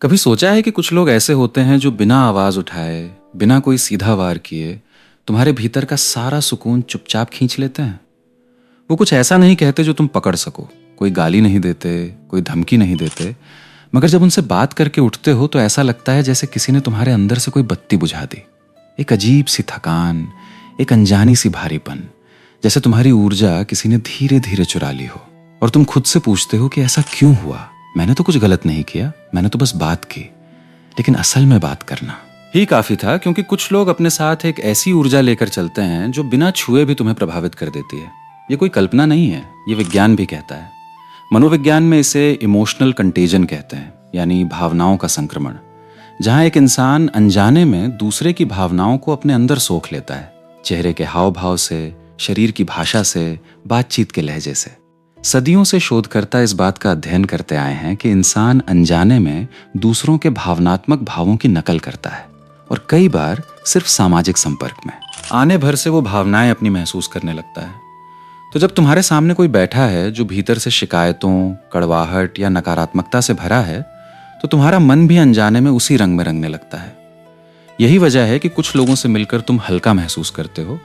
कभी सोचा है कि कुछ लोग ऐसे होते हैं जो बिना आवाज उठाए, बिना कोई सीधा वार किए तुम्हारे भीतर का सारा सुकून चुपचाप खींच लेते हैं। वो कुछ ऐसा नहीं कहते जो तुम पकड़ सको, कोई गाली नहीं देते, कोई धमकी नहीं देते, मगर जब उनसे बात करके उठते हो तो ऐसा लगता है जैसे किसी ने तुम्हारे अंदर से कोई बत्ती बुझा दी। एक अजीब सी थकान, एक अनजानी सी भारीपन, जैसे तुम्हारी ऊर्जा किसी ने धीरे धीरे चुरा ली हो। और तुम खुद से पूछते हो कि ऐसा क्यों हुआ, मैंने तो कुछ गलत नहीं किया, मैंने तो बस बात की। लेकिन असल में बात करना ही काफी था, क्योंकि कुछ लोग अपने साथ एक ऐसी ऊर्जा लेकर चलते हैं जो बिना छुए भी तुम्हें प्रभावित कर देती है। ये कोई कल्पना नहीं है, ये विज्ञान भी कहता है। मनोविज्ञान में इसे इमोशनल कंटेजन कहते हैं, यानी भावनाओं का संक्रमण, जहां एक इंसान अनजाने में दूसरे की भावनाओं को अपने अंदर सोख लेता है। चेहरे के हाव भाव से, शरीर की भाषा से, बातचीत के लहजे से। सदियों से शोधकर्ता इस बात का अध्ययन करते आए हैं कि इंसान अनजाने में दूसरों के भावनात्मक भावों की नकल करता है, और कई बार सिर्फ सामाजिक संपर्क में आने भर से वो भावनाएं अपनी महसूस करने लगता है। तो जब तुम्हारे सामने कोई बैठा है जो भीतर से शिकायतों, कड़वाहट या नकारात्मकता से भरा है, तो तुम्हारा मन भी अनजाने में उसी रंग में रंगने लगता है। यही वजह है कि कुछ लोगों से मिलकर तुम हल्का महसूस करते हो,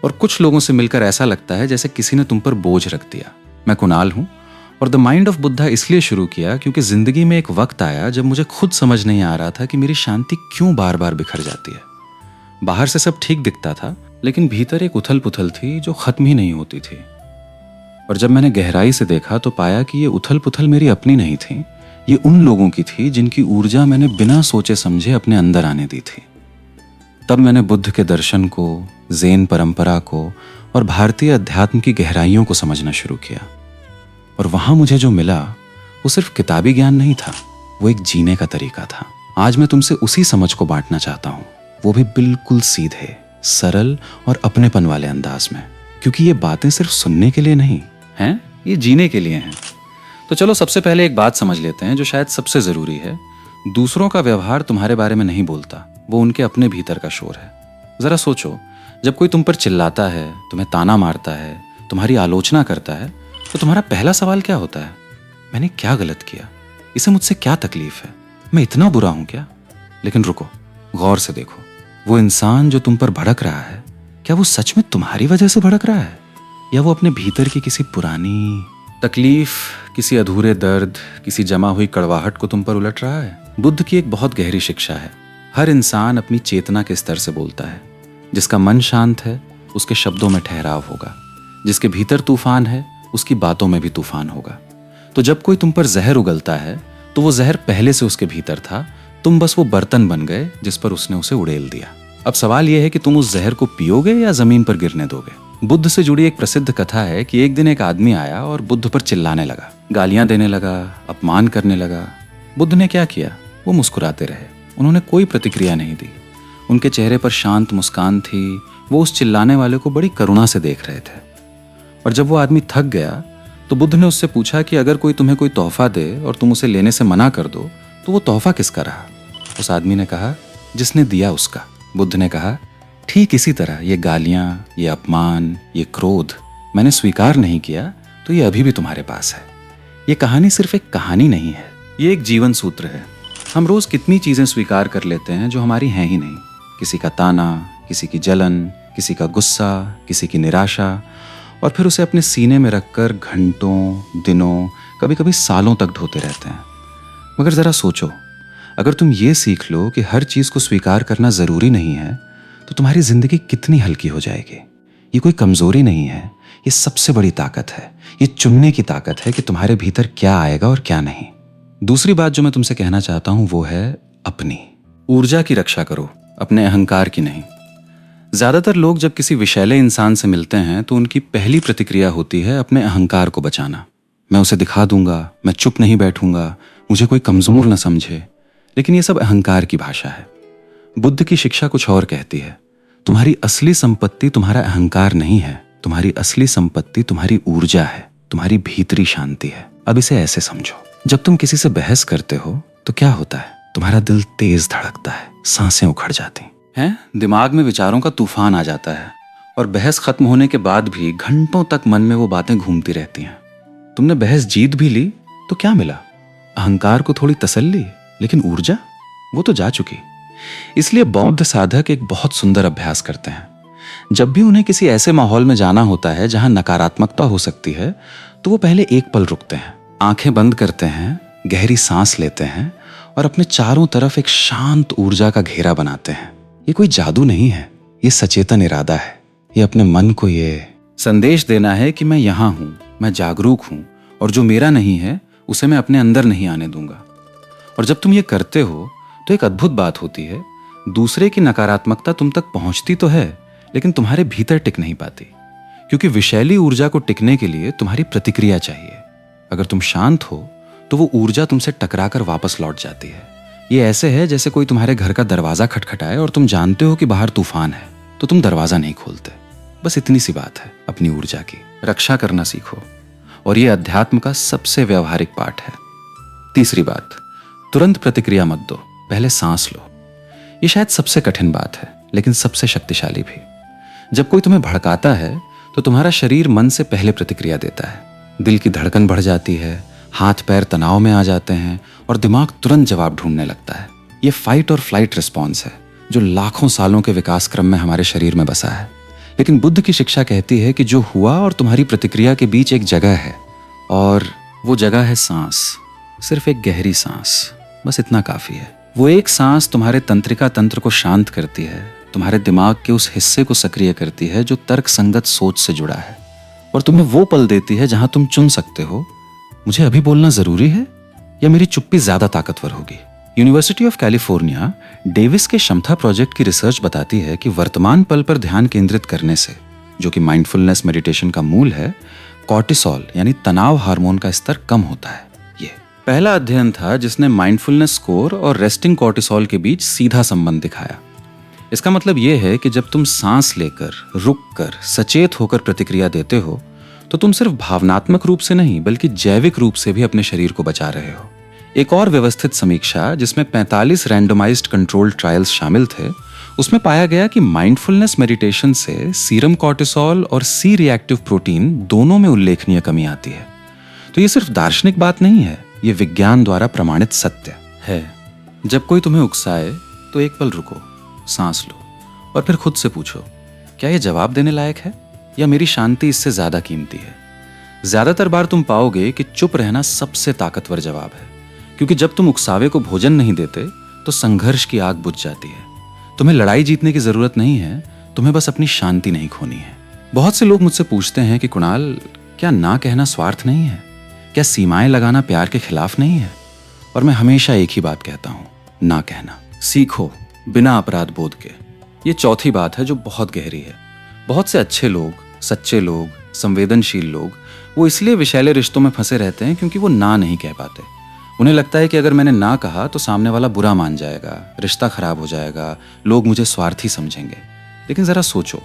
और कुछ लोगों से मिलकर ऐसा लगता है जैसे किसी ने तुम पर बोझ रख दिया। मैं कुणाल हूं, और द माइंड ऑफ बुद्धा इसलिए शुरू किया क्योंकि जिंदगी में एक वक्त आया जब मुझे खुद समझ नहीं आ रहा था कि मेरी शांति क्यों बार बार बिखर जाती है। बाहर से सब ठीक दिखता था, लेकिन भीतर एक उथल पुथल थी जो खत्म ही नहीं होती थी। और जब मैंने गहराई से देखा तो पाया कि ये उथल पुथल मेरी अपनी नहीं थी, ये उन लोगों की थी जिनकी ऊर्जा मैंने बिना सोचे समझे अपने अंदर आने दी थी। तब मैंने बुद्ध के दर्शन को, ज़ेन परंपरा को और भारतीय अध्यात्म की गहराइयों को समझना शुरू किया। और वहां मुझे जो मिला वो सिर्फ किताबी ज्ञान नहीं था, वो एक जीने का तरीका था। आज मैं तुमसे उसी समझ को बांटना चाहता हूं, वो भी बिल्कुल सीधे, सरल और अपनेपन वाले अंदाज में, क्योंकि ये बातें सिर्फ सुनने के लिए नहीं हैं, ये जीने के लिए हैं। तो चलो सबसे पहले एक बात समझ लेते हैं जो शायद सबसे जरूरी है। दूसरों का व्यवहार तुम्हारे बारे में नहीं बोलता, वो उनके अपने भीतर का शोर है। जरा सोचो, जब कोई तुम पर चिल्लाता है, तुम्हें ताना मारता है, तुम्हारी आलोचना करता है, तो तुम्हारा पहला सवाल क्या होता है? मैंने क्या गलत किया? इसे मुझसे क्या तकलीफ है? मैं इतना बुरा हूं क्या? लेकिन रुको, गौर से देखो, वो इंसान जो तुम पर भड़क रहा है, क्या वो सच में तुम्हारी वजह से भड़क रहा है, या वो अपने भीतर की किसी पुरानी तकलीफ, किसी अधूरे दर्द, किसी जमा हुई कड़वाहट को तुम पर उलट रहा है? बुद्ध की एक बहुत गहरी शिक्षा है। हर इंसान अपनी चेतना के स्तर से बोलता है। जिसका मन शांत है, उसके शब्दों में ठहराव होगा। जिसके भीतर तूफान है, उसकी बातों में भी तूफान होगा। तो जब कोई तुम पर जहर उगलता है, तो वो जहर पहले से उसके भीतर था, तुम बस वो बर्तन बन गए जिस पर उसने उसे उड़ेल दिया। अब सवाल यह है कि तुम उस जहर को पियोगे या जमीन पर गिरने दोगे। बुद्ध से जुड़ी एक प्रसिद्ध कथा है कि एक दिन एक आदमी आया और बुद्ध पर चिल्लाने लगा, गालियां देने लगा, अपमान करने लगा। बुद्ध ने क्या किया? वो मुस्कुराते रहे, उन्होंने कोई प्रतिक्रिया नहीं दी। उनके चेहरे पर शांत मुस्कान थी, वो उस चिल्लाने वाले को बड़ी करुणा से देख रहे थे। और जब वो आदमी थक गया तो बुद्ध ने उससे पूछा कि अगर कोई तुम्हें कोई तोहफा दे और तुम उसे लेने से मना कर दो, तो वो तोहफा किसका रहा? उस आदमी ने कहा, जिसने दिया उसका। बुद्ध ने कहा, ठीक इसी तरह ये गालियां, ये अपमान, ये क्रोध मैंने स्वीकार नहीं किया, तो ये अभी भी तुम्हारे पास है। ये कहानी सिर्फ एक कहानी नहीं है, ये एक जीवन सूत्र है। हम रोज कितनी चीजें स्वीकार कर लेते हैं जो हमारी हैं ही नहीं। किसी का ताना, किसी की जलन, किसी का गुस्सा, किसी की निराशा, और फिर उसे अपने सीने में रखकर घंटों, दिनों, कभी कभी सालों तक ढोते रहते हैं। मगर जरा सोचो, अगर तुम ये सीख लो कि हर चीज को स्वीकार करना जरूरी नहीं है, तो तुम्हारी जिंदगी कितनी हल्की हो जाएगी। ये कोई कमजोरी नहीं है, ये सबसे बड़ी ताकत है। ये चुनने की ताकत है कि तुम्हारे भीतर क्या आएगा और क्या नहीं। दूसरी बात जो मैं तुमसे कहना चाहता हूं वो है, अपनी ऊर्जा की रक्षा करो, अपने अहंकार की नहीं। ज्यादातर लोग जब किसी विषैले इंसान से मिलते हैं तो उनकी पहली प्रतिक्रिया होती है अपने अहंकार को बचाना। मैं उसे दिखा दूंगा, मैं चुप नहीं बैठूंगा, मुझे कोई कमजोर न समझे। लेकिन ये सब अहंकार की भाषा है। बुद्ध की शिक्षा कुछ और कहती है, तुम्हारी असली संपत्ति तुम्हारा अहंकार नहीं है, तुम्हारी असली संपत्ति तुम्हारी ऊर्जा है, तुम्हारी भीतरी शांति है। अब इसे ऐसे समझो, जब तुम किसी से बहस करते हो तो क्या होता है? तुम्हारा दिल तेज धड़कता है, सांसें उखड़ जाती हैं, दिमाग में विचारों का तूफान आ जाता है, और बहस खत्म होने के बाद भी घंटों तक मन में वो बातें घूमती रहती हैं। तुमने बहस जीत भी ली तो क्या मिला? अहंकार को थोड़ी तसल्ली, लेकिन ऊर्जा वो तो जा चुकी। इसलिए बौद्ध साधक एक बहुत सुंदर अभ्यास करते हैं। जब भी उन्हें किसी ऐसे माहौल में जाना होता है जहां नकारात्मकता हो सकती है, तो वो पहले एक पल रुकते हैं, आंखें बंद करते हैं, गहरी सांस लेते हैं और अपने चारों तरफ एक शांत ऊर्जा का घेरा बनाते हैं। ये कोई जादू नहीं है, ये सचेतन इरादा है। ये अपने मन को ये संदेश देना है कि मैं यहां हूं, मैं जागरूक हूं और जो मेरा नहीं है उसे मैं अपने अंदर नहीं आने दूंगा। और जब तुम ये करते हो तो एक अद्भुत बात होती है, दूसरे की नकारात्मकता तुम तक पहुंचती तो है, लेकिन तुम्हारे भीतर टिक नहीं पाती, क्योंकि विषैली ऊर्जा को टिकने के लिए तुम्हारी प्रतिक्रिया चाहिए। अगर तुम शांत हो तो वो ऊर्जा तुमसे टकराकर वापस लौट जाती है। ये ऐसे है जैसे कोई तुम्हारे घर का दरवाजा खटखटाए और तुम जानते हो कि बाहर तूफान है, तो तुम दरवाजा नहीं खोलते। बस इतनी सी बात है। अपनी ऊर्जा की रक्षा करना सीखो, और ये अध्यात्म का सबसे व्यवहारिक पाठ है। तीसरी बात, तुरंत प्रतिक्रिया मत दो, पहले सांस लो। ये शायद सबसे कठिन बात है, लेकिन सबसे शक्तिशाली भी। जब कोई तुम्हें भड़काता है तो तुम्हारा शरीर मन से पहले प्रतिक्रिया देता है। दिल की धड़कन बढ़ जाती है, हाथ पैर तनाव में आ जाते हैं और दिमाग तुरंत जवाब ढूंढने लगता है। ये फाइट और फ्लाइट रिस्पॉन्स है जो लाखों सालों के विकास क्रम में हमारे शरीर में बसा है। लेकिन बुद्ध की शिक्षा कहती है कि जो हुआ और तुम्हारी प्रतिक्रिया के बीच एक जगह है, और वो जगह है सांस। सिर्फ एक गहरी सांस, बस इतना काफी है। वो एक सांस तुम्हारे तंत्रिका तंत्र को शांत करती है, तुम्हारे दिमाग के उस हिस्से को सक्रिय करती है जो तर्क संगत सोच से जुड़ा है, और तुम्हें वो पल देती है जहां तुम चुन सकते हो, मुझे अभी बोलना जरूरी है या मेरी चुप्पी ज्यादा ताकतवर होगी। यूनिवर्सिटी ऑफ कैलिफोर्निया डेविस के क्षमता प्रोजेक्ट की रिसर्च बताती है कि वर्तमान पल पर ध्यान केंद्रित करने से, जो कि माइंडफुलनेस मेडिटेशन का मूल है, कॉर्टिसोल यानी तनाव हार्मोन का स्तर कम होता है। ये पहला अध्ययन था जिसने माइंडफुलनेस स्कोर और रेस्टिंग कॉर्टिसोल के बीच सीधा संबंध दिखाया। इसका मतलब यह है कि जब तुम सांस लेकर, रुककर, सचेत होकर प्रतिक्रिया देते हो, तो तुम सिर्फ भावनात्मक रूप से नहीं बल्कि जैविक रूप से भी अपने शरीर को बचा रहे हो। एक और व्यवस्थित समीक्षा जिसमें 45 रैंडमाइज्ड कंट्रोल्ड ट्रायल्स शामिल थे, उसमें पाया गया कि माइंडफुलनेस मेडिटेशन से सीरम कॉर्टिसोल और सी रिएक्टिव प्रोटीन दोनों में उल्लेखनीय कमी आती है। तो ये सिर्फ दार्शनिक बात नहीं है, ये विज्ञान द्वारा प्रमाणित सत्य है। जब कोई तुम्हें उकसाए तो एक पल रुको, सांस लो और फिर खुद से पूछो, क्या ये जवाब देने लायक है या मेरी शांति इससे ज्यादा कीमती है? ज्यादातर बार तुम पाओगे कि चुप रहना सबसे ताकतवर जवाब है, क्योंकि जब तुम उकसावे को भोजन नहीं देते तो संघर्ष की आग बुझ जाती है। तुम्हें लड़ाई जीतने की जरूरत नहीं है, तुम्हें बस अपनी शांति नहीं खोनी है। बहुत से लोग मुझसे पूछते हैं कि कुणाल, क्या ना कहना स्वार्थ नहीं है? क्या सीमाएं लगाना प्यार के खिलाफ नहीं है? और मैं हमेशा एक ही बात कहता हूं, ना कहना सीखो बिना अपराध बोध के। ये चौथी बात है जो बहुत गहरी है। बहुत से अच्छे लोग, सच्चे लोग, संवेदनशील लोग, वो इसलिए विषैले रिश्तों में फंसे रहते हैं क्योंकि वो ना नहीं कह पाते। उन्हें लगता है कि अगर मैंने ना कहा तो सामने वाला बुरा मान जाएगा, रिश्ता खराब हो जाएगा, लोग मुझे स्वार्थी समझेंगे। लेकिन जरा सोचो,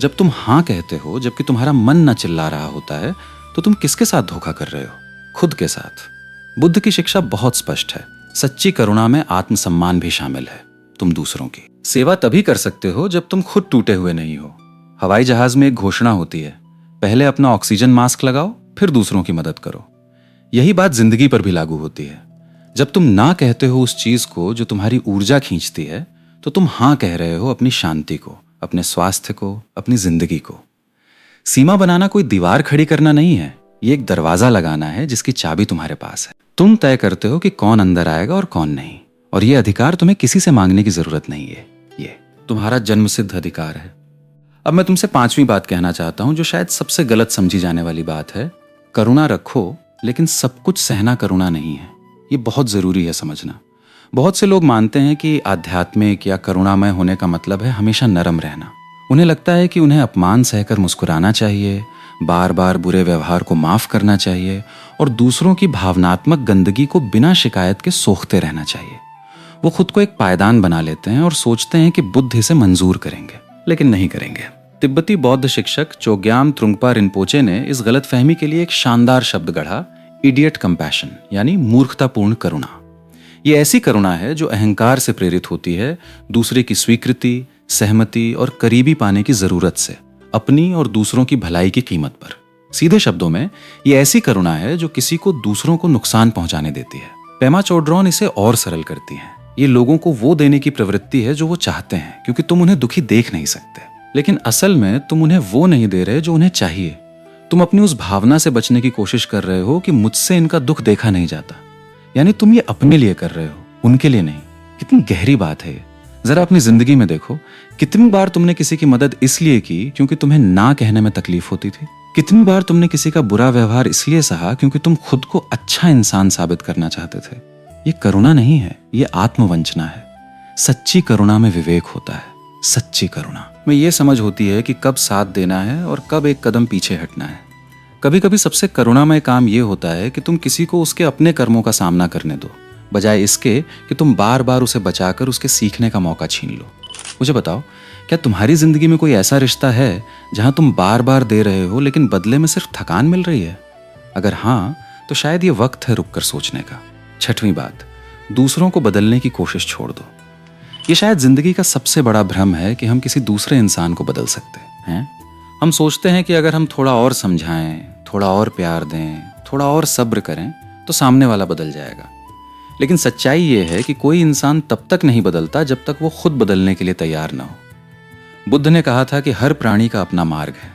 जब तुम हाँ कहते हो जबकि तुम्हारा मन न चिल्ला रहा होता है, तो तुम किसके साथ धोखा कर रहे हो? खुद के साथ। बुद्ध की शिक्षा बहुत स्पष्ट है। सच्ची करुणा में आत्मसम्मान भी शामिल है। तुम दूसरों की सेवा तभी कर सकते हो जब तुम खुद टूटे हुए नहीं हो। हवाई जहाज में एक घोषणा होती है, पहले अपना ऑक्सीजन मास्क लगाओ, फिर दूसरों की मदद करो। यही बात जिंदगी पर भी लागू होती है। जब तुम ना कहते हो उस चीज को जो तुम्हारी ऊर्जा खींचती है, तो तुम हाँ कह रहे हो अपनी शांति को, अपने स्वास्थ्य को, अपनी जिंदगी को। सीमा बनाना कोई दीवार खड़ी करना नहीं है, ये एक दरवाजा लगाना है जिसकी चाबी तुम्हारे पास है। तुम तय करते हो कि कौन अंदर आएगा और कौन नहीं, और ये अधिकार तुम्हें किसी से मांगने की जरूरत नहीं है। ये तुम्हारा जन्मसिद्ध अधिकार है। अब मैं तुमसे पांचवी बात कहना चाहता हूं जो शायद सबसे गलत समझी जाने वाली बात है। करुणा रखो, लेकिन सब कुछ सहना करुणा नहीं है। ये बहुत जरूरी है समझना। बहुत से लोग मानते हैं कि आध्यात्मिक या करुणामय होने का मतलब है हमेशा नरम रहना। उन्हें लगता है कि उन्हें अपमान सहकर मुस्कुराना चाहिए, बार बार बुरे व्यवहार को माफ करना चाहिए और दूसरों की भावनात्मक गंदगी को बिना शिकायत के सोखते रहना चाहिए। वो खुद को एक पायदान बना लेते हैं और सोचते हैं कि बुद्ध इसे मंजूर करेंगे, लेकिन नहीं करेंगे। तिब्बती बौद्ध शिक्षक चोग्याम त्रुंगपा रिनपोचे ने इस गलतफहमी के लिए एक शानदार शब्द गढ़ा, इडियट कंपैशन, यानी मूर्खतापूर्ण करुणा। ये ऐसी करुणा है जो अहंकार से प्रेरित होती है, दूसरे की स्वीकृति, सहमति और करीबी पाने की जरूरत से, अपनी और दूसरों की भलाई की कीमत पर। सीधे शब्दों में, ये ऐसी करुणा है जो किसी को दूसरों को नुकसान पहुंचाने देती है। पेमा चोड्रॉन इसे और सरल करती हैं। ये लोगों को वो देने की प्रवृत्ति है जो वो चाहते हैं, क्योंकि तुम उन्हें दुखी देख नहीं सकते। लेकिन असल में तुम उन्हें वो नहीं दे रहे जो उन्हें चाहिए। तुम अपनी उस भावना से बचने की कोशिश कर रहे हो कि मुझसे इनका दुख देखा नहीं जाता। यानी तुम ये अपने लिए कर रहे हो, उनके लिए नहीं। कितनी गहरी बात है ये। जरा अपनी जिंदगी में देखो, कितनी बार तुमने किसी की मदद इसलिए की क्योंकि तुम्हें ना कहने में तकलीफ होती थी। कितनी बार तुमने किसी का बुरा व्यवहार इसलिए सहा क्योंकि तुम खुद को अच्छा इंसान साबित करना चाहते थे। ये करुणा नहीं है, ये आत्मवंचना है। सच्ची करुणा में विवेक होता है। सच्ची करुणा में ये समझ होती है कि कब साथ देना है और कब एक कदम पीछे हटना है। कभी कभी सबसे करुणामय काम ये होता है कि तुम किसी को उसके अपने कर्मों का सामना करने दो, बजाय इसके कि तुम बार बार उसे बचाकर उसके सीखने का मौका छीन लो। मुझे बताओ, क्या तुम्हारी जिंदगी में कोई ऐसा रिश्ता है जहां तुम बार बार दे रहे हो लेकिन बदले में सिर्फ थकान मिल रही है? अगर हाँ, तो शायद ये वक्त है रुककर सोचने का। छठवीं बात, दूसरों को बदलने की कोशिश छोड़ दो। ये शायद जिंदगी का सबसे बड़ा भ्रम है कि हम किसी दूसरे इंसान को बदल सकते हैं। हम सोचते हैं कि अगर हम थोड़ा और समझाएं, थोड़ा और प्यार दें, थोड़ा और सब्र करें तो सामने वाला बदल जाएगा। लेकिन सच्चाई ये है कि कोई इंसान तब तक नहीं बदलता जब तक वो खुद बदलने के लिए तैयार ना हो। बुद्ध ने कहा था कि हर प्राणी का अपना मार्ग है।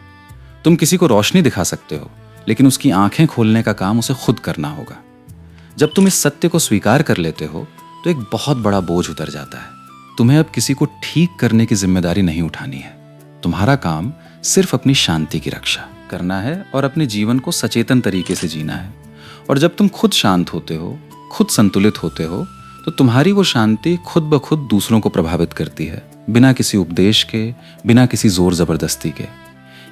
तुम किसी को रोशनी दिखा सकते हो, लेकिन उसकी आंखें खोलने का काम उसे खुद करना होगा। जब तुम इस सत्य को स्वीकार कर लेते हो तो एक बहुत बड़ा बोझ उतर जाता है। तुम्हें अब किसी को ठीक करने की जिम्मेदारी नहीं उठानी है। तुम्हारा काम सिर्फ अपनी शांति की रक्षा करना है और अपने जीवन को सचेतन तरीके से जीना है। और जब तुम खुद शांत होते हो, खुद संतुलित होते हो, तो तुम्हारी वो शांति खुद ब खुद दूसरों को प्रभावित करती है, बिना किसी उपदेश के, बिना किसी जोर जबरदस्ती के।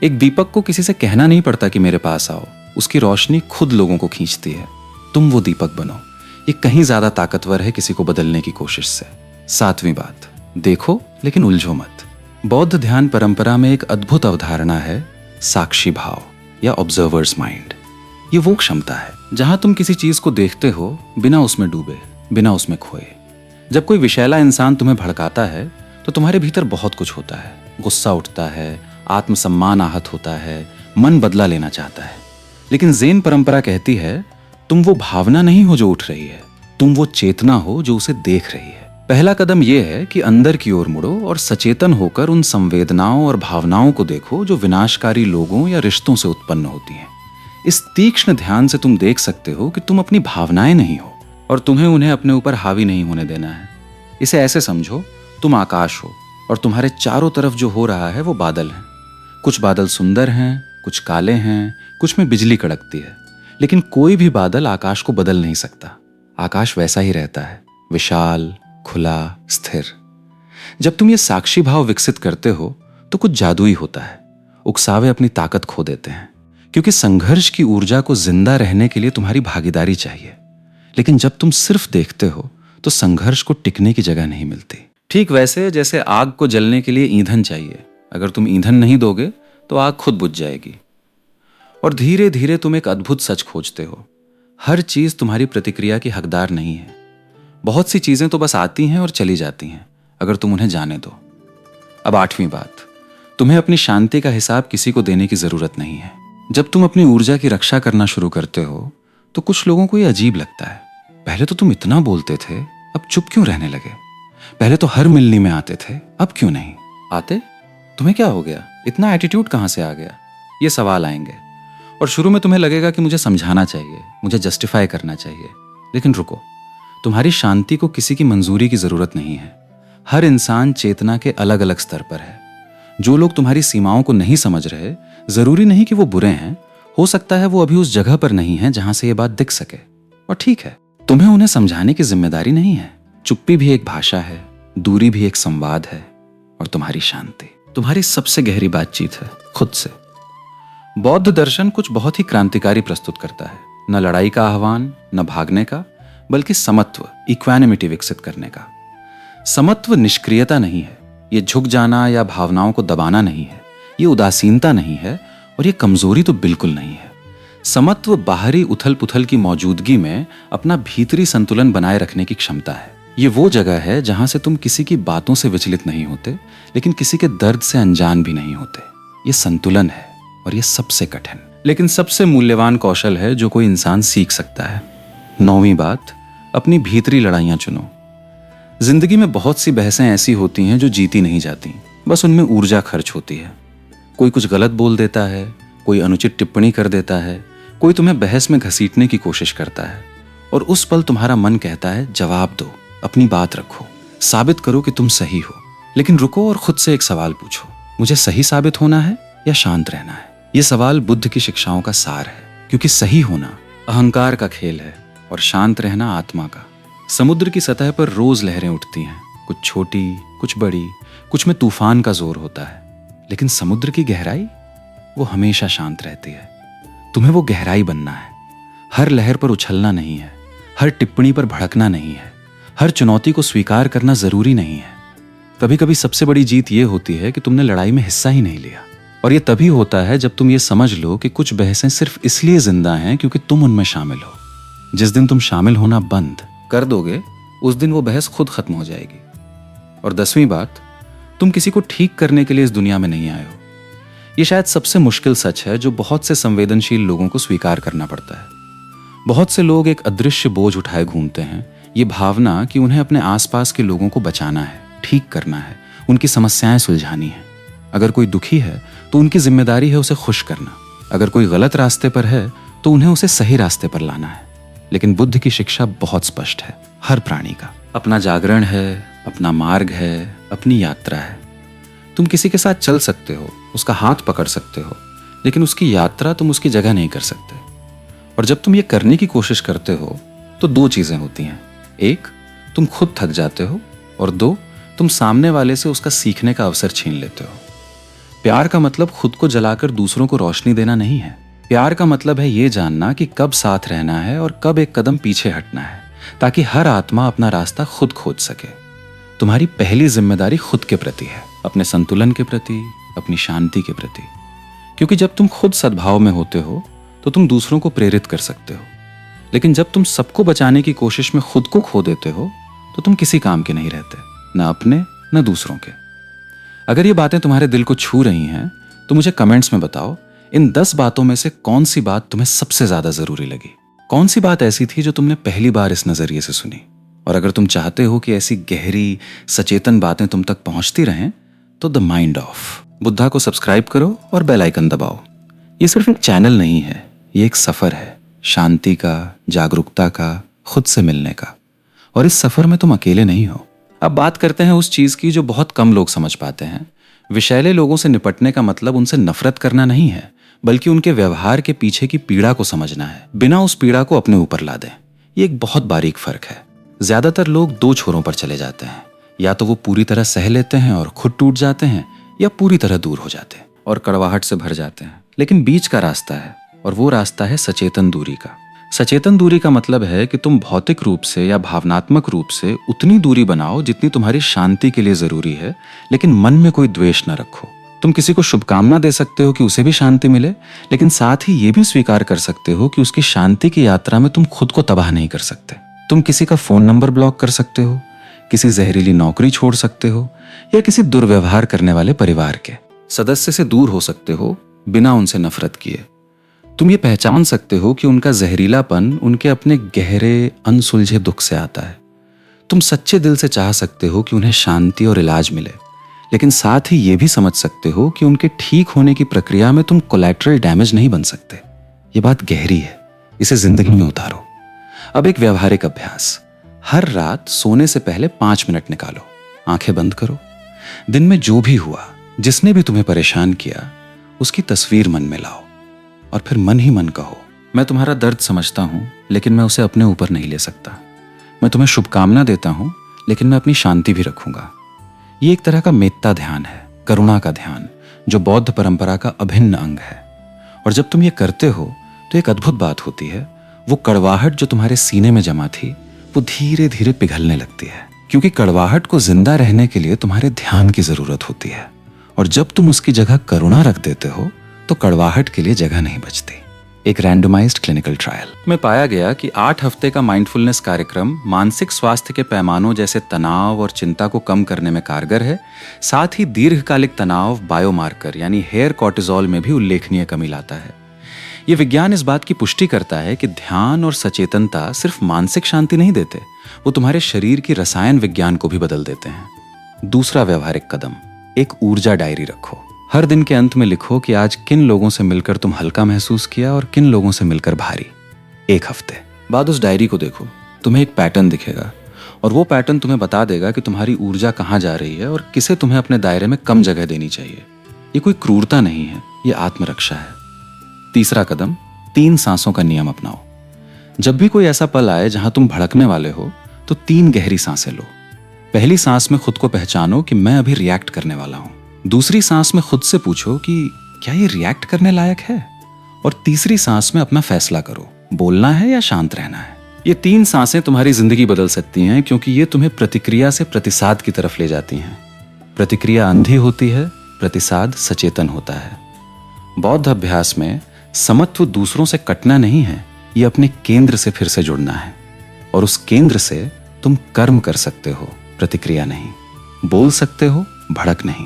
एक दीपक को किसी से कहना नहीं पड़ता कि मेरे पास आओ। उसकी रोशनी खुद लोगों को खींचती है। तुम वो दीपक बनो। ये कहीं ज्यादा ताकतवर है किसी को बदलने की कोशिश से। सातवीं बात, देखो लेकिन उलझो मत। बौद्ध ध्यान परंपरा में एक अद्भुत अवधारणा है साक्षी भाव या ऑब्जर्वर्स माइंड। ये वो क्षमता है जहां तुम किसी चीज को देखते हो बिना उसमें डूबे, बिना उसमें खोए। जब कोई विषैला इंसान तुम्हें भड़काता है तो तुम्हारे भीतर बहुत कुछ होता है। गुस्सा उठता है, आत्मसम्मान आहत होता है, मन बदला लेना चाहता है। लेकिन ज़ेन परंपरा कहती है तुम वो भावना नहीं हो जो उठ रही है, तुम वो चेतना हो जो उसे देख रही है। पहला कदम यह है कि अंदर की ओर मुड़ो और सचेतन होकर उन संवेदनाओं और भावनाओं को देखो जो विनाशकारी लोगों या रिश्तों से उत्पन्न होती हैं। इस तीक्ष्ण ध्यान से तुम देख सकते हो कि तुम अपनी भावनाएं नहीं हो और तुम्हें उन्हें अपने ऊपर हावी नहीं होने देना है। इसे ऐसे समझो, तुम आकाश हो और तुम्हारे चारों तरफ जो हो रहा है वो बादल हैं। कुछ बादल सुंदर हैं, कुछ काले हैं, कुछ में बिजली कड़कती है। लेकिन कोई भी बादल आकाश को बदल नहीं सकता। आकाश वैसा ही रहता है, विशाल, खुला, स्थिर। जब तुम ये साक्षी भाव विकसित करते हो तो कुछ जादुई होता है। उकसावे अपनी ताकत खो देते हैं, क्योंकि संघर्ष की ऊर्जा को जिंदा रहने के लिए तुम्हारी भागीदारी चाहिए। लेकिन जब तुम सिर्फ देखते हो तो संघर्ष को टिकने की जगह नहीं मिलती। ठीक वैसे जैसे आग को जलने के लिए ईंधन चाहिए। अगर तुम ईंधन नहीं दोगे तो आग खुद बुझ जाएगी। और धीरे धीरे तुम एक अद्भुत सच खोजते हो। हर चीज तुम्हारी प्रतिक्रिया की हकदार नहीं है। बहुत सी चीजें तो बस आती हैं और चली जाती हैं, अगर तुम उन्हें जाने दो। अब आठवीं बात, तुम्हें अपनी शांति का हिसाब किसी को देने की जरूरत नहीं है। जब तुम अपनी ऊर्जा की रक्षा करना शुरू करते हो तो कुछ लोगों को यह अजीब लगता है। पहले तो तुम इतना बोलते थे, अब चुप क्यों रहने लगे? पहले तो हर मिलनी में आते थे, अब क्यों नहीं आते? तुम्हें क्या हो गया? इतना एटीट्यूड कहां से आ गया? ये सवाल आएंगे और शुरू में तुम्हें लगेगा कि मुझे समझाना चाहिए, मुझे जस्टिफाई करना चाहिए। लेकिन रुको, तुम्हारी शांति को किसी की मंजूरी की जरूरत नहीं है। हर इंसान चेतना के अलग अलग स्तर पर है। जो लोग तुम्हारी सीमाओं को नहीं समझ रहे, जरूरी नहीं कि वो बुरे हैं। हो सकता है वो अभी उस जगह पर नहीं है जहां से ये बात दिख सके, और ठीक है। तुम्हें उन्हें समझाने की जिम्मेदारी नहीं है। चुप्पी भी एक भाषा है, दूरी भी एक संवाद है, और तुम्हारी शांति तुम्हारी सबसे गहरी बातचीत है खुद से। बौद्ध दर्शन कुछ बहुत ही क्रांतिकारी प्रस्तुत करता है। न लड़ाई का आह्वान, न भागने का, बल्कि समत्व, इक्वानिमिटी विकसित करने का। समत्व निष्क्रियता नहीं है। ये झुक जाना या भावनाओं को दबाना नहीं है। ये उदासीनता नहीं है, और ये कमजोरी तो बिल्कुल नहीं है। समत्व बाहरी उथल पुथल की मौजूदगी में अपना भीतरी संतुलन बनाए रखने की क्षमता है। ये वो जगह है जहां से तुम किसी की बातों से विचलित नहीं होते, लेकिन किसी के दर्द से अनजान भी नहीं होते। ये संतुलन है, और ये सबसे कठिन लेकिन सबसे मूल्यवान कौशल है जो कोई इंसान सीख सकता है। नौवीं बात, अपनी भीतरी लड़ाइयाँ चुनो। जिंदगी में बहुत सी बहसें ऐसी होती हैं जो जीती नहीं जाती, बस उनमें ऊर्जा खर्च होती है। कोई कुछ गलत बोल देता है, कोई अनुचित टिप्पणी कर देता है, कोई तुम्हें बहस में घसीटने की कोशिश करता है, और उस पल तुम्हारा मन कहता है जवाब दो, अपनी बात रखो, साबित करो कि तुम सही हो। लेकिन रुको और खुद से एक सवाल पूछो, मुझे सही साबित होना है या शांत रहना है? यह सवाल बुद्ध की शिक्षाओं का सार है, क्योंकि सही होना अहंकार का खेल है और शांत रहना आत्मा का। समुद्र की सतह पर रोज लहरें उठती हैं, कुछ छोटी, कुछ बड़ी, कुछ में तूफान का जोर होता है, लेकिन समुद्र की गहराई वो हमेशा शांत रहती है। तुम्हें वो गहराई बनना है। हर लहर पर उछलना नहीं है, हर टिप्पणी पर भड़कना नहीं है, हर चुनौती को स्वीकार करना जरूरी नहीं है। कभी कभी सबसे बड़ी जीत ये होती है कि तुमने लड़ाई में हिस्सा ही नहीं लिया, और ये तभी होता है जब तुम ये समझ लो कि कुछ बहसें सिर्फ इसलिए जिंदा हैं क्योंकि तुम उनमें शामिल हो। जिस दिन तुम शामिल होना बंद कर दोगे, उस दिन वो बहस खुद खत्म हो जाएगी। और 10वीं बात, तुम किसी को ठीक करने के लिए इस दुनिया में नहीं आए हो। ये शायद सबसे मुश्किल सच है जो बहुत से संवेदनशील लोगों को स्वीकार करना पड़ता है। बहुत से लोग एक अदृश्य बोझ उठाए घूमते हैं, ये भावना कि उन्हें अपने आसपास के लोगों को बचाना है, ठीक करना है, उनकी समस्याएं सुलझानी है। अगर कोई दुखी है तो उनकी जिम्मेदारी है उसे खुश करना। अगर कोई गलत रास्ते पर है तो उन्हें उसे सही रास्ते पर लाना है। लेकिन बुद्ध की शिक्षा बहुत स्पष्ट है। हर प्राणी का अपना जागरण है, अपना मार्ग है, अपनी यात्रा है। तुम किसी के साथ चल सकते हो, उसका हाथ पकड़ सकते हो, लेकिन उसकी यात्रा तुम उसकी जगह नहीं कर सकते। और जब तुम ये करने की कोशिश करते हो तो 2 चीजें होती हैं। 1, तुम खुद थक जाते हो, और 2, तुम सामने वाले से उसका सीखने का अवसर छीन लेते हो। प्यार का मतलब खुद को जलाकर दूसरों को रोशनी देना नहीं है। प्यार का मतलब है ये जानना कि कब साथ रहना है और कब एक कदम पीछे हटना है, ताकि हर आत्मा अपना रास्ता खुद खोज सके। तुम्हारी पहली जिम्मेदारी खुद के प्रति है, अपने संतुलन के प्रति, अपनी शांति के प्रति। क्योंकि जब तुम खुद सद्भाव में होते हो तो तुम दूसरों को प्रेरित कर सकते हो। लेकिन जब तुम सबको बचाने की कोशिश में खुद को खो देते हो तो तुम किसी काम के नहीं रहते, न अपने न दूसरों के। अगर ये बातें तुम्हारे दिल को छू रही हैं तो मुझे कमेंट्स में बताओ, इन 10 बातों में से कौन सी बात तुम्हें सबसे ज्यादा जरूरी लगी? कौन सी बात ऐसी थी जो तुमने पहली बार इस नजरिए से सुनी? और अगर तुम चाहते हो कि ऐसी गहरी सचेतन बातें तुम तक पहुंचती रहें तो द माइंड ऑफ बुद्धा को सब्सक्राइब करो और बेल आइकन दबाओ। ये सिर्फ एक चैनल नहीं है, ये एक सफर है, शांति का, जागरूकता का, खुद से मिलने का। और इस सफर में तुम अकेले नहीं हो। अब बात करते हैं उस चीज की जो बहुत कम लोग समझ पाते हैं। विषैले लोगों से निपटने का मतलब उनसे नफरत करना नहीं है, बल्कि उनके व्यवहार के पीछे की पीड़ा को समझना है, बिना उस पीड़ा को अपने ऊपर ला दें। ये एक बहुत बारीक फर्क है। ज्यादातर लोग 2 छोरों पर चले जाते हैं, या तो वो पूरी तरह सह लेते हैं और खुद टूट जाते हैं, या पूरी तरह दूर हो जाते हैं और कड़वाहट से भर जाते हैं। लेकिन बीच का रास्ता है, और वो रास्ता है सचेतन दूरी का। सचेतन दूरी का मतलब है कि तुम भौतिक रूप से या भावनात्मक रूप से उतनी दूरी बनाओ जितनी तुम्हारी शांति के लिए जरूरी है, लेकिन मन में कोई द्वेष न रखो। तुम किसी को शुभकामना दे सकते हो कि उसे भी शांति मिले, लेकिन साथ ही ये भी स्वीकार कर सकते हो कि उसकी शांति की यात्रा में तुम खुद को तबाह नहीं कर सकते। तुम किसी का फोन नंबर ब्लॉक कर सकते हो, किसी जहरीली नौकरी छोड़ सकते हो, या किसी दुर्व्यवहार करने वाले परिवार के सदस्य से दूर हो सकते हो बिना उनसे नफरत किए। तुम ये पहचान सकते हो कि उनका जहरीलापन उनके अपने गहरे अनसुलझे दुख से आता है। तुम सच्चे दिल से चाह सकते हो कि उन्हें शांति और इलाज मिले, लेकिन साथ ही ये भी समझ सकते हो कि उनके ठीक होने की प्रक्रिया में तुम कोलैटरल डैमेज नहीं बन सकते। ये बात गहरी है, इसे जिंदगी में उतारो। अब एक व्यवहारिक अभ्यास। हर रात सोने से पहले 5 मिनट निकालो, आंखें बंद करो। दिन में जो भी हुआ, जिसने भी तुम्हें परेशान किया, उसकी तस्वीर मन में लाओ, और फिर मन ही मन कहो, मैं तुम्हारा दर्द समझता हूं, लेकिन मैं उसे अपने ऊपर नहीं ले सकता। मैं तुम्हें शुभकामना देता हूं, लेकिन मैं अपनी शांति भी रखूंगा। ये एक तरह का मेत्ता ध्यान है, करुणा का ध्यान, जो बौद्ध परंपरा का अभिन्न अंग है। और जब तुम ये करते हो तो एक अद्भुत बात होती है। वो कड़वाहट जो तुम्हारे सीने में जमा थी, वो धीरे धीरे पिघलने लगती है, क्योंकि कड़वाहट को जिंदा रहने के लिए तुम्हारे ध्यान की जरूरत होती है। और जब तुम उसकी जगह करुणा रख देते हो तो कड़वाहट के लिए जगह नहीं बचती। एक रैंडमाइज्ड क्लिनिकल ट्रायल में पाया गया कि 8 हफ्ते का माइंडफुलनेस कार्यक्रम मानसिक स्वास्थ्य के पैमानों जैसे तनाव और चिंता को कम करने में कारगर है। साथ ही दीर्घकालिक तनाव बायोमार्कर यानी हेयर कॉर्टिसोल में भी उल्लेखनीय कमी लाता है। ये विज्ञान इस बात की पुष्टि करता है कि ध्यान और सचेतनता सिर्फ मानसिक शांति नहीं देते, वो तुम्हारे शरीर की रसायन विज्ञान को भी बदल देते हैं। दूसरा व्यवहारिक कदम, एक ऊर्जा डायरी रखो। हर दिन के अंत में लिखो कि आज किन लोगों से मिलकर तुम हल्का महसूस किया और किन लोगों से मिलकर भारी। एक हफ्ते बाद उस डायरी को देखो, तुम्हें एक पैटर्न दिखेगा और वो पैटर्न तुम्हें बता देगा कि तुम्हारी ऊर्जा कहाँ जा रही है और किसे तुम्हें अपने दायरे में कम जगह देनी चाहिए। ये कोई क्रूरता नहीं है, ये आत्मरक्षा है। तीसरा कदम, 3 सांसों का नियम अपनाओ। जब भी कोई ऐसा पल आए जहां तुम भड़कने वाले हो तो 3 गहरी सांसें लो। पहली सांस में खुद को पहचानो कि मैं अभी रिएक्ट करने वाला हूं। दूसरी सांस में खुद से पूछो कि क्या ये रिएक्ट करने लायक है, और तीसरी सांस में अपना फैसला करो, बोलना है या शांत रहना है। ये 3 सांसें तुम्हारी जिंदगी बदल सकती हैं, क्योंकि ये तुम्हें प्रतिक्रिया से प्रतिसाद की तरफ ले जाती हैं। प्रतिक्रिया अंधी होती है, प्रतिसाद सचेतन होता है। बौद्ध अभ्यास में समत्व दूसरों से कटना नहीं है, ये अपने केंद्र से फिर से जुड़ना है, और उस केंद्र से तुम कर्म कर सकते हो, प्रतिक्रिया नहीं। बोल सकते हो, भड़क नहीं।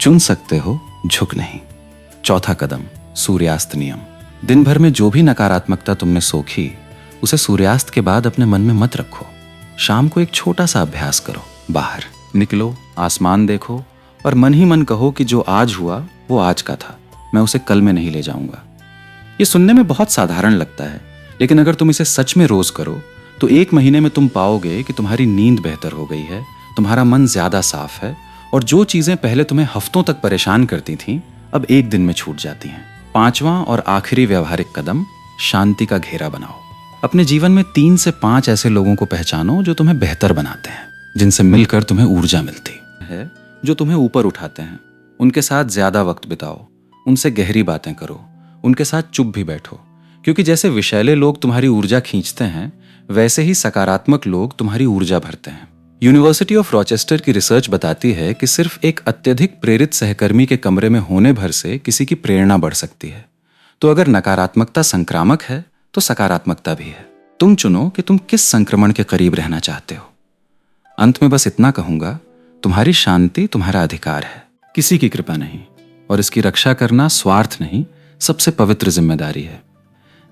चुन सकते हो, झुक नहीं। चौथा कदम, सूर्यास्त नियम। दिन भर में जो भी नकारात्मकता तुमने सोखी, उसे सूर्यास्त के बाद अपने मन में मत रखो। शाम को एक छोटा सा अभ्यास करो। बाहर निकलो, आसमान देखो और मन ही मन कहो कि जो आज हुआ वो आज का था, मैं उसे कल में नहीं ले जाऊंगा। ये सुनने में बहुत साधारण लगता है, लेकिन अगर तुम इसे सच में रोज करो तो 1 महीने में तुम पाओगे कि तुम्हारी नींद बेहतर हो गई है, तुम्हारा मन ज्यादा साफ है, और जो चीजें पहले तुम्हें हफ्तों तक परेशान करती थीं, अब 1 दिन में छूट जाती हैं। 5वां और आखिरी व्यवहारिक कदम, शांति का घेरा बनाओ। अपने जीवन में 3 से 5 ऐसे लोगों को पहचानो जो तुम्हें बेहतर बनाते हैं, जिनसे मिलकर तुम्हें ऊर्जा मिलती है, जो तुम्हें ऊपर उठाते हैं। उनके साथ ज्यादा वक्त बिताओ, उनसे गहरी बातें करो, उनके साथ चुप भी बैठो, क्योंकि जैसे विषैले लोग तुम्हारी ऊर्जा खींचते हैं, वैसे ही सकारात्मक लोग तुम्हारी ऊर्जा भरते हैं। यूनिवर्सिटी ऑफ रॉचेस्टर की रिसर्च बताती है कि सिर्फ एक अत्यधिक प्रेरित सहकर्मी के कमरे में होने भर से किसी की प्रेरणा बढ़ सकती है। तो अगर नकारात्मकता संक्रामक है तो सकारात्मकता भी है। तुम चुनो कि तुम किस संक्रमण के करीब रहना चाहते हो। अंत में बस इतना कहूंगा, तुम्हारी शांति तुम्हारा अधिकार है, किसी की कृपा नहीं, और इसकी रक्षा करना स्वार्थ नहीं, सबसे पवित्र जिम्मेदारी है।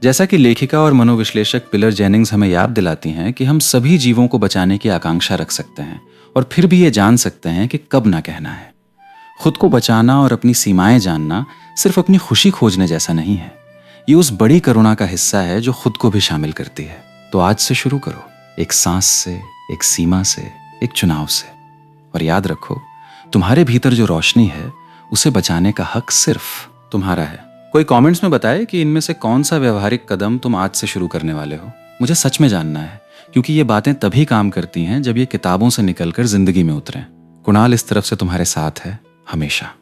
जैसा कि लेखिका और मनोविश्लेषक पिलर जेनिंग्स हमें याद दिलाती हैं कि हम सभी जीवों को बचाने की आकांक्षा रख सकते हैं, और फिर भी ये जान सकते हैं कि कब ना कहना है। खुद को बचाना और अपनी सीमाएं जानना सिर्फ अपनी खुशी खोजने जैसा नहीं है, ये उस बड़ी करुणा का हिस्सा है जो खुद को भी शामिल करती है। तो आज से शुरू करो, एक सांस से, एक सीमा से, एक चुनाव से, और याद रखो, तुम्हारे भीतर जो रोशनी है उसे बचाने का हक सिर्फ तुम्हारा है। कोई कमेंट्स में बताए कि इनमें से कौन सा व्यवहारिक कदम तुम आज से शुरू करने वाले हो। मुझे सच में जानना है, क्योंकि ये बातें तभी काम करती हैं जब ये किताबों से निकलकर जिंदगी में उतरें। कुणाल इस तरफ से तुम्हारे साथ है हमेशा।